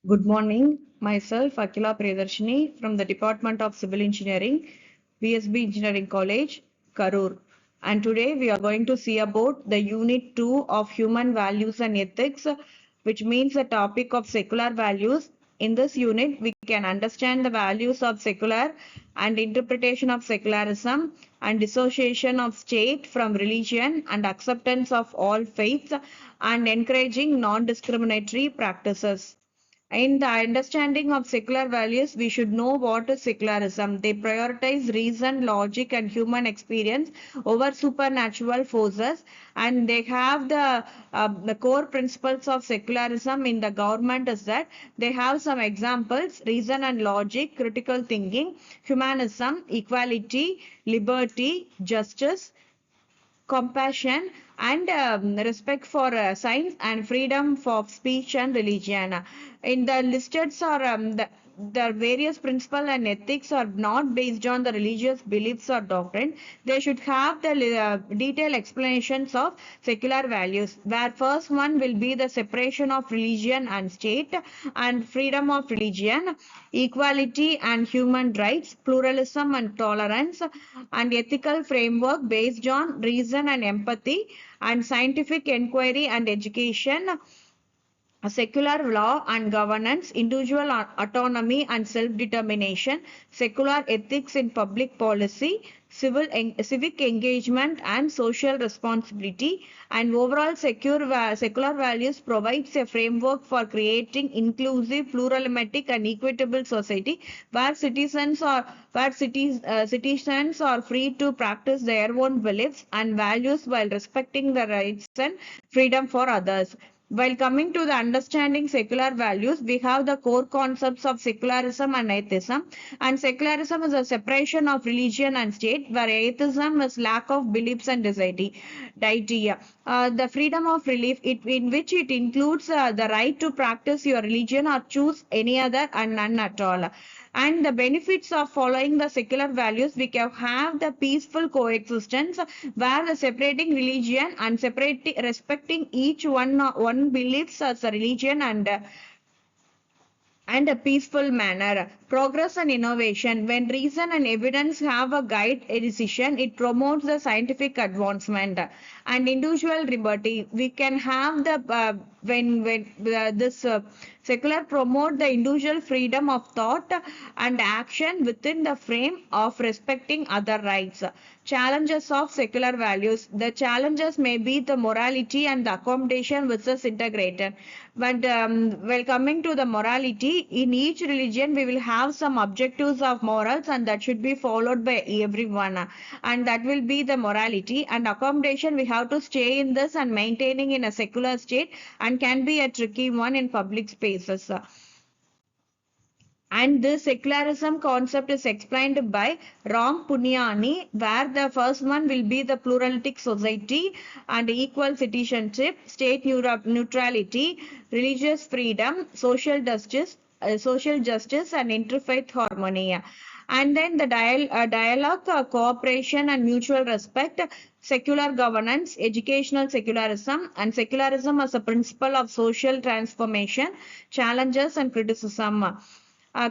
Good morning. Myself, Akilapriyadharshini from the Department of Civil Engineering, BSB Engineering College, Karur. And today we are going to see about the Unit 2 of Human Values and Ethics, which means the topic of secular values. In this unit, we can understand the values of secular and interpretation of secularism and dissociation of state from religion and acceptance of all faiths and encouraging non-discriminatory practices. In the understanding of secular values, we should know what is secularism. They prioritize reason, logic, and human experience over supernatural forces, and they have the core principles of secularism in the government is that they have some examples: reason and logic, critical thinking, humanism, equality, liberty, justice, compassion, and respect for science and freedom for speech and religion. In the listed are the various principles and ethics are not based on the religious beliefs or doctrine. They should have the detailed explanations of secular values, where first one will be the separation of religion and state and freedom of religion, equality and human rights, pluralism and tolerance, and ethical framework based on reason and empathy, and scientific inquiry and education, secular law and governance, individual autonomy and self-determination, secular ethics in public policy, civic engagement and social responsibility, and overall secular values provides a framework for creating inclusive, pluralistic and equitable society where citizens are free to practice their own beliefs and values while respecting the rights and freedom for others. While coming to the understanding secular values, we have the core concepts of secularism and atheism. And secularism is a separation of religion and state, where atheism is lack of beliefs and deity. The freedom of relief, in which it includes the right to practice your religion or choose any other and none at all. And the benefits of following the secular values, we can have the peaceful coexistence where the separating religion and separating respecting each one beliefs as a religion and a peaceful manner. Progress and innovation. When reason and evidence have a guide a decision, it promotes the scientific advancement and individual liberty. We can have the when this secular promote the individual freedom of thought and action within the frame of respecting other rights. Challenges of secular values. The challenges may be the morality and the accommodation which is integrated. But while coming to the morality, in each religion we will have some objectives of morals, and that should be followed by everyone. And that will be the morality. And accommodation, we have to stay in this and maintaining in a secular state, and can be a tricky one in public spaces. And this secularism concept is explained by Ram Punyani, where the first one will be the pluralistic society and equal citizenship, state neutrality, religious freedom, social justice, and interfaith harmony. And then the dialogue, cooperation, and mutual respect, secular governance, educational secularism, and secularism as a principle of social transformation, challenges and criticism.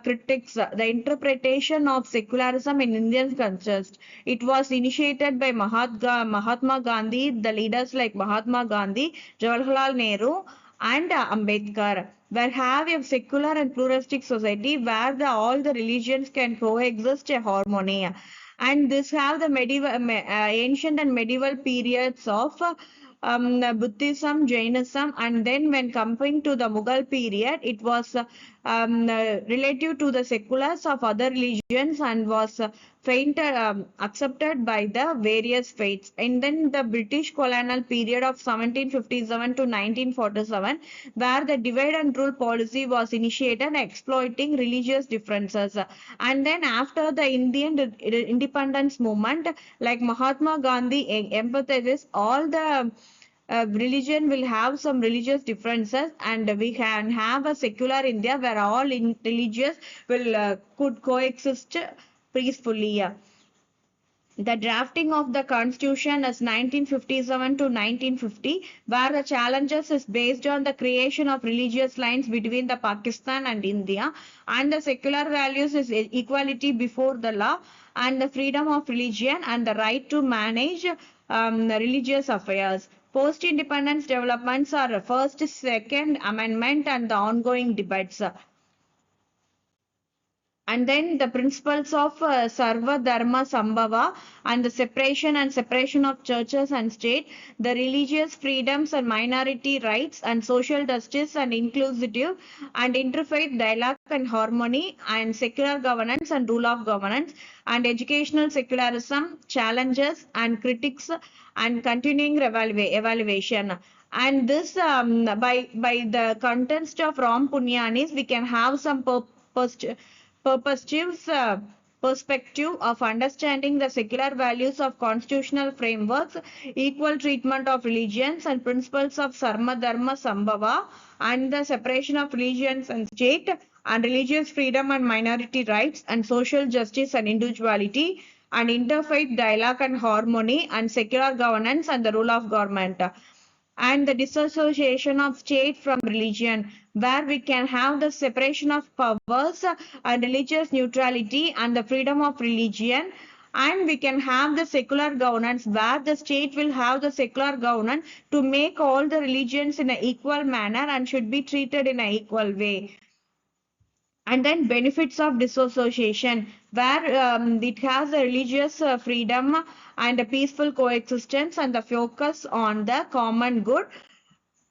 Critics, the interpretation of secularism in Indian context. It was initiated by Mahatma Gandhi, the leaders like Mahatma Gandhi, Jawaharlal Nehru, and Ambedkar. Where have a secular and pluralistic society where all the religions can coexist in harmony. And this have the ancient and medieval periods of Buddhism, Jainism, and then when coming to the Mughal period, it was relative to the seculars of other religions and was accepted by the various faiths. And then the British colonial period of 1757 to 1947, where the divide and rule policy was initiated, exploiting religious differences. And then after the Indian independence movement, like Mahatma Gandhi empathizes all the religion will have some religious differences, and we can have a secular India where all religious will could coexist peacefully. The drafting of the constitution is 1957 to 1950, where the challenges is based on the creation of religious lines between the Pakistan and India, and the secular values is equality before the law and the freedom of religion and the right to manage religious affairs. Post-independence developments are first, second amendment and the ongoing debates. And then the principles of Sarva Dharma Sambhava and the separation of churches and state, the religious freedoms and minority rights and social justice and inclusive and interfaith dialogue and harmony and secular governance and rule of governance and educational secularism, challenges and critics and continuing evaluation. And this by the context of Ram Punyanis, we can have some purposive perspective of understanding the secular values of constitutional frameworks, equal treatment of religions and principles of Sarma Dharma Sambhava and the separation of religions and state and religious freedom and minority rights and social justice and individuality and interfaith dialogue and harmony and secular governance and the rule of government and the disassociation of state from religion, where we can have the separation of powers and religious neutrality and the freedom of religion. And we can have the secular governance, where the state will have the secular governance to make all the religions in an equal manner and should be treated in an equal way. And then benefits of dissociation, where it has a religious freedom and a peaceful coexistence and the focus on the common good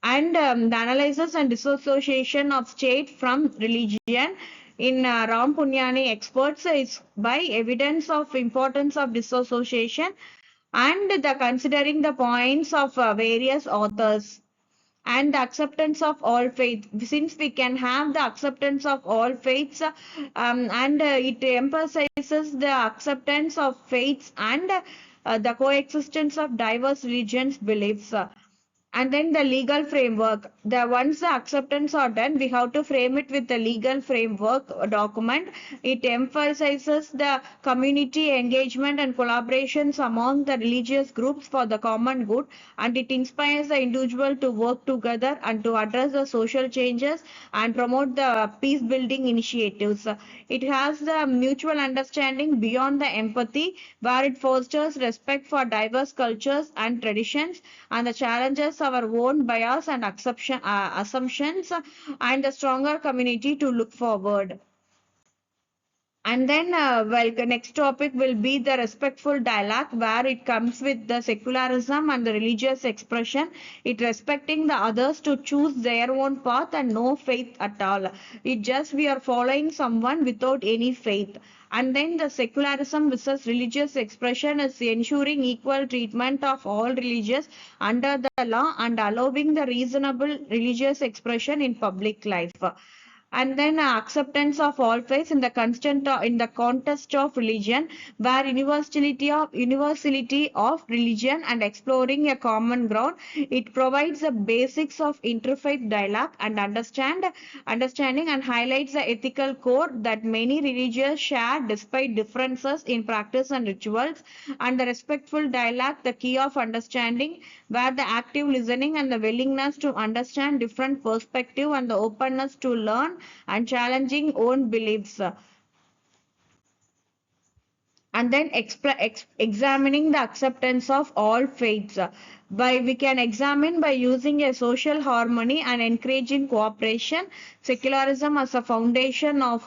and the analysis and dissociation of state from religion in Ram Punyani experts is by evidence of importance of dissociation and the considering the points of various authors and the acceptance of all faith, since we can have the acceptance of all faiths and it emphasizes the acceptance of faiths and the coexistence of diverse religions beliefs. And then the legal framework, the once the acceptance are done, we have to frame it with the legal framework document. It emphasizes the community engagement and collaborations among the religious groups for the common good, and it inspires the individual to work together and to address the social changes and promote the peace building initiatives. It has the mutual understanding beyond the empathy, where it fosters respect for diverse cultures and traditions and the challenges our own bias and assumptions and the stronger community to look forward. And then, the next topic will be the respectful dialogue, where it comes with the secularism and the religious expression. It respecting the others to choose their own path and no faith at all. It just we are following someone without any faith. And then the secularism versus religious expression is ensuring equal treatment of all religions under the law and allowing the reasonable religious expression in public life. And then acceptance of all faiths in the constant in the context of religion, where universality of religion and exploring a common ground. It provides the basics of interfaith dialogue and understanding and highlights the ethical core that many religions share despite differences in practice and rituals, and the respectful dialogue the key of understanding, where the active listening and the willingness to understand different perspective and the openness to learn and challenging own beliefs. And then examining the acceptance of all faiths, by we can examine by using a social harmony and encouraging cooperation. Secularism as a foundation of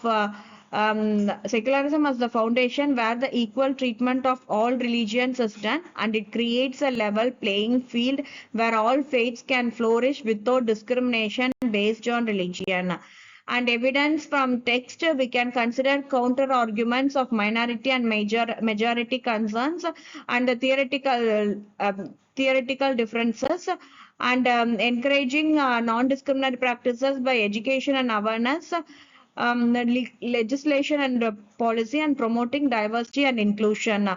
secularism as the foundation, where the equal treatment of all religions is done, and it creates a level playing field where all faiths can flourish without discrimination based on religion. And evidence from text, we can consider counter arguments of minority and majority concerns and the theoretical differences, and encouraging non-discriminatory practices by education and awareness, legislation and policy, and promoting diversity and inclusion,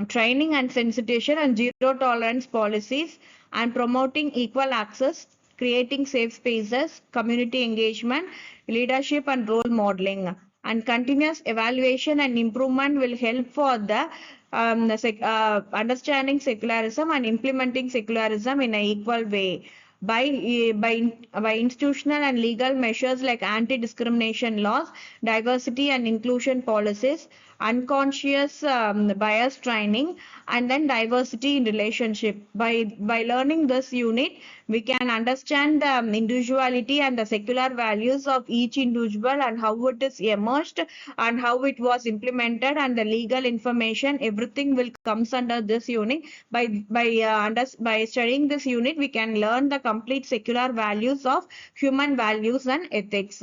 training and sensitization and zero tolerance policies, and promoting equal access, creating safe spaces, community engagement, leadership and role modeling. And continuous evaluation and improvement will help for the understanding secularism and implementing secularism in an equal way by institutional and legal measures like anti-discrimination laws, diversity and inclusion policies, unconscious bias training, and then diversity in relationship. By learning this unit, we can understand the individuality and the secular values of each individual and how it is emerged and how it was implemented and the legal information. Everything will comes under this unit. By studying this unit, we can learn the complete secular values of human values and ethics.